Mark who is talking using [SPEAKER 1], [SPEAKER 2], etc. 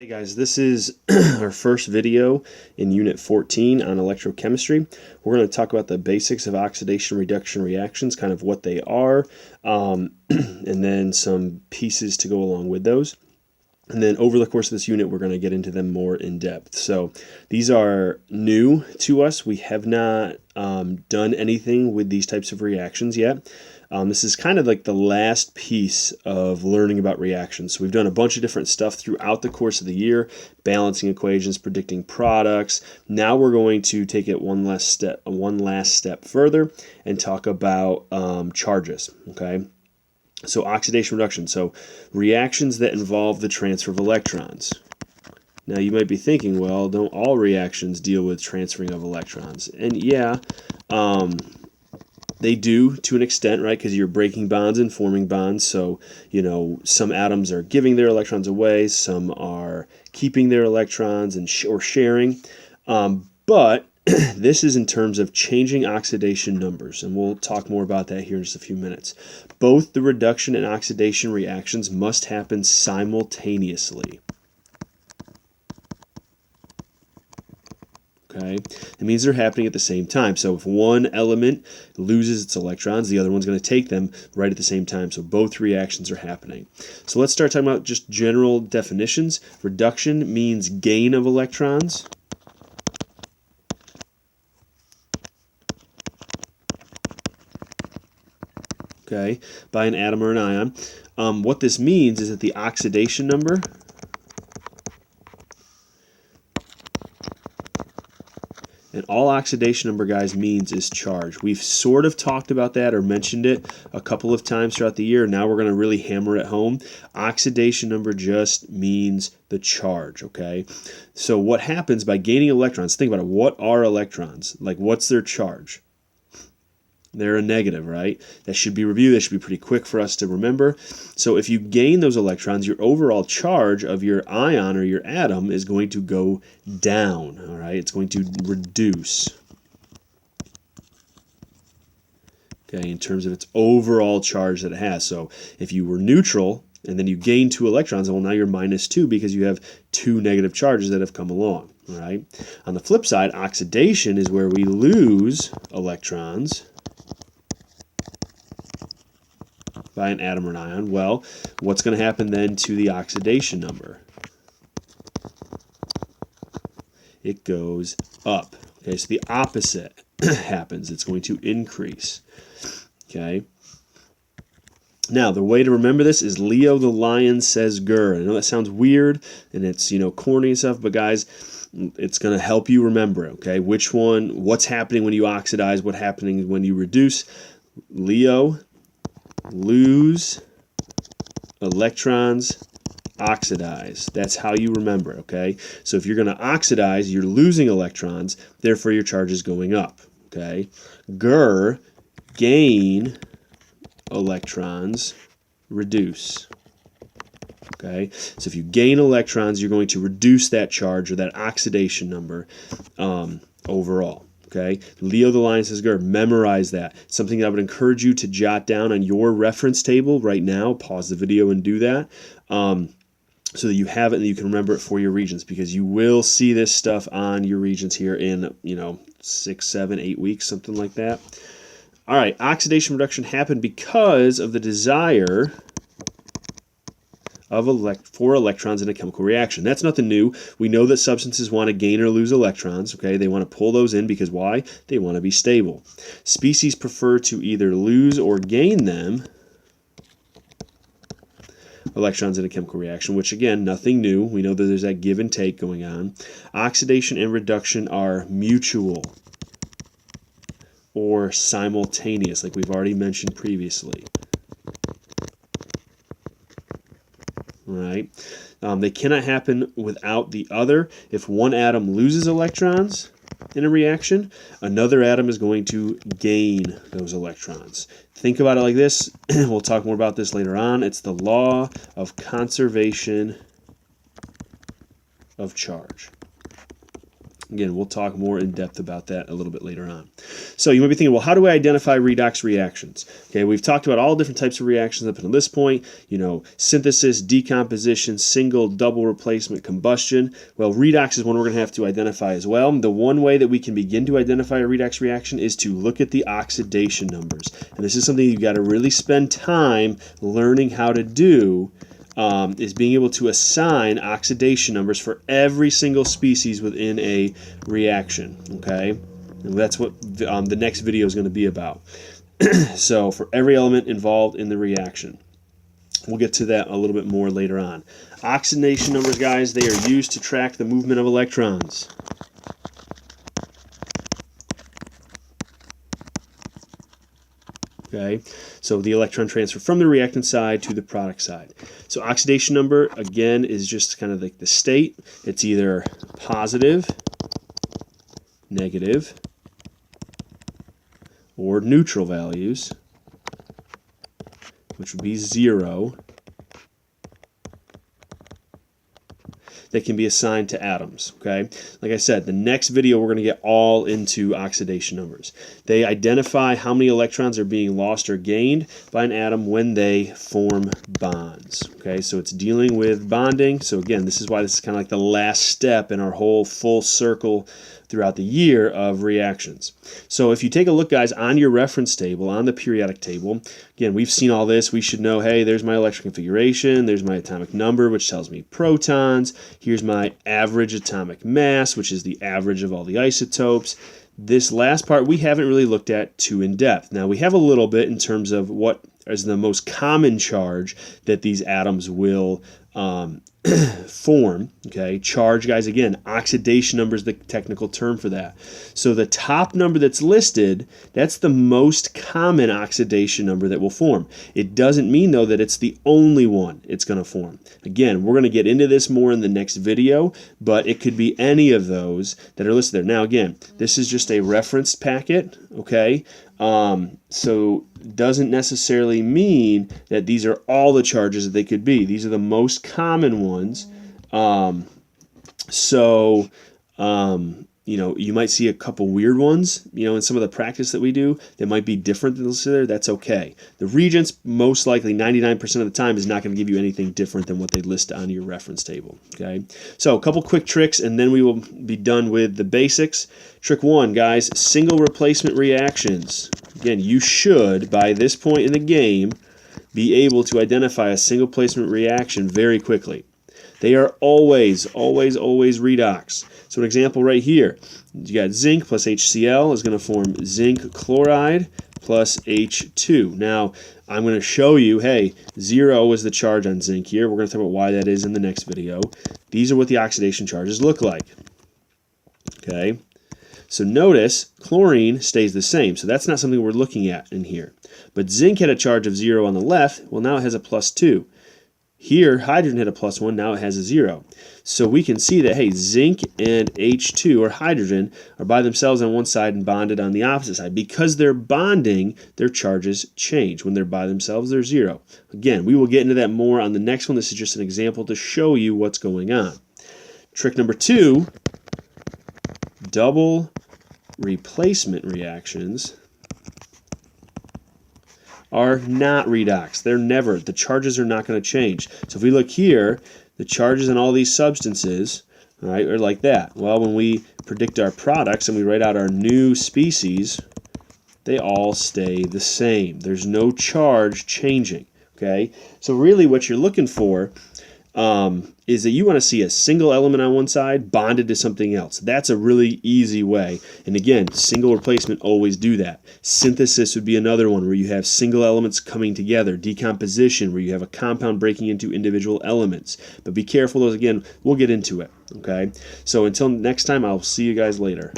[SPEAKER 1] Hey guys, this is our first video in Unit 14 on electrochemistry. We're going to talk about the basics of oxidation-reduction reactions, kind of what they are, and then some pieces to go along with those. And then over the course of this unit, we're going to get into them more in depth. So these are new to us. We have not done anything with these types of reactions yet. This is kind of like the last piece of learning about reactions. So we've done a bunch of different stuff throughout the course of the year, balancing equations, predicting products. Now we're going to take it one last step further and talk about charges, okay? So oxidation reduction, so reactions that involve the transfer of electrons. Now you might be thinking, well, don't all reactions deal with transferring of electrons? And yeah, they do to an extent, right? Because you're breaking bonds and forming bonds. So, you know, some atoms are giving their electrons away, some are keeping their electrons and or sharing. But this is in terms of changing oxidation numbers, and we'll talk more about that here in just a few minutes. Both the reduction and oxidation reactions must happen simultaneously. Okay, it means they're happening at the same time. So if one element loses its electrons, the other one's going to take them right at the same time. So both reactions are happening. So let's start talking about just general definitions. Reduction means gain of electrons. Okay, by an atom or an ion. What this means is that the oxidation number and all oxidation number, guys, means is charge. We've sort of talked about that or mentioned it a couple of times throughout the year. Now we're going to really hammer it home. Oxidation number just means the charge, okay? So what happens by gaining electrons, think about it. What are electrons? Like, what's their charge? They're a negative, right? That should be reviewed. That should be pretty quick for us to remember. So if you gain those electrons, your overall charge of your ion or your atom is going to go down, all right? It's going to reduce, okay, in terms of its overall charge that it has. So if you were neutral and then you gain 2 electrons, well, now you're -2 because you have 2 negative charges that have come along, all right? On the flip side, oxidation is where we lose electrons by an atom or an ion. Well, what's going to happen then to the oxidation number? It goes up. Okay, so the opposite happens. It's going to increase. Okay. Now, the way to remember this is Leo the lion says grr. I know that sounds weird and it's, you know, corny and stuff, but guys, it's going to help you remember, okay? Which one, what's happening when you oxidize, what's happening when you reduce. Leo, lose electrons, oxidize. That's how you remember, okay? So if you're going to oxidize, you're losing electrons, therefore your charge is going up, okay? Grr, gain electrons, reduce. Okay, so if you gain electrons, you're going to reduce that charge or that oxidation number overall. Okay, Leo the lion says grr. Memorize that. Something that I would encourage you to jot down on your reference table right now. Pause the video and do that, so that you have it and you can remember it for your regions, because you will see this stuff on your regions here in, you know, 6, 7, 8 weeks, something like that. All right, oxidation reduction happened because of the desire for electrons in a chemical reaction. That's nothing new. We know that substances want to gain or lose electrons. Okay, they want to pull those in because why? They want to be stable. Species prefer to either lose or gain them, electrons in a chemical reaction, which again, nothing new. We know that there's that give and take going on. Oxidation and reduction are mutual or simultaneous, like we've already mentioned previously. Right? They cannot happen without the other. If one atom loses electrons in a reaction, another atom is going to gain those electrons. Think about it like this. We'll talk more about this later on. It's the law of conservation of charge. Again, we'll talk more in depth about that a little bit later on. So you might be thinking, well, how do I identify redox reactions? Okay, we've talked about all different types of reactions up until this point. You know, synthesis, decomposition, single, double replacement, combustion. Well, redox is one we're going to have to identify as well. The one way that we can begin to identify a redox reaction is to look at the oxidation numbers. And this is something you've got to really spend time learning how to do. Is being able to assign oxidation numbers for every single species within a reaction, okay? And that's what the next video is going to be about. So for every element involved in the reaction. We'll get to that a little bit more later on. Oxidation numbers, guys, they are used to track the movement of electrons. Okay, so the electron transfer from the reactant side to the product side. So oxidation number, again, is just kind of like the state. It's either positive, negative, or neutral values, which would be 0, that can be assigned to atoms, okay? Like I said, the next video we're going to get all into oxidation numbers. They identify how many electrons are being lost or gained by an atom when they form bonds, okay? So it's dealing with bonding. So again, this is why this is kind of like the last step in our whole full circle throughout the year of reactions. So if you take a look, guys, on your reference table, on the periodic table, again, we've seen all this. We should know, hey, there's my electron configuration, there's my atomic number, which tells me protons, here's my average atomic mass, which is the average of all the isotopes. This last part we haven't really looked at too in depth. Now, we have a little bit in terms of what is the most common charge that these atoms will form, okay? Charge, guys, again, oxidation number is the technical term for that. So the top number that's listed, that's the most common oxidation number that will form. It doesn't mean, though, that it's the only one it's going to form. Again, we're going to get into this more in the next video, but it could be any of those that are listed there. Now, again, this is just a reference packet, okay? So doesn't necessarily mean that these are all the charges that they could be. These are the most common ones. You know, you might see a couple weird ones, you know, in some of the practice that we do that might be different than listed there. That's okay. The reagents, most likely 99% of the time, is not going to give you anything different than what they list on your reference table, okay? So a couple quick tricks, and then we will be done with the basics. Trick 1, guys, single replacement reactions. Again, you should, by this point in the game, be able to identify a single placement reaction very quickly. They are always, always, always redox. So an example right here, you got zinc plus HCl is going to form zinc chloride plus H2. Now, I'm going to show you, hey, 0 is the charge on zinc here. We're going to talk about why that is in the next video. These are what the oxidation charges look like. Okay, so notice chlorine stays the same. So that's not something we're looking at in here. But zinc had a charge of 0 on the left. Well, now it has a plus 2. Here, hydrogen had a plus 1, now it has a 0. So we can see that, hey, zinc and H2, or hydrogen, are by themselves on one side and bonded on the opposite side. Because they're bonding, their charges change. When they're by themselves, they're 0. Again, we will get into that more on the next one. This is just an example to show you what's going on. Trick number 2, double replacement reactions are not redox. They're never. The charges are not going to change. So if we look here, the charges in all these substances, all right, are like that. Well, when we predict our products and we write out our new species, they all stay the same. There's no charge changing, okay? So really what you're looking for is that you want to see a single element on one side bonded to something else. That's a really easy way. And again, single replacement always do that. Synthesis would be another one where you have single elements coming together. Decomposition, where you have a compound breaking into individual elements. But be careful, those, again, we'll get into it. Okay? So until next time, I'll see you guys later.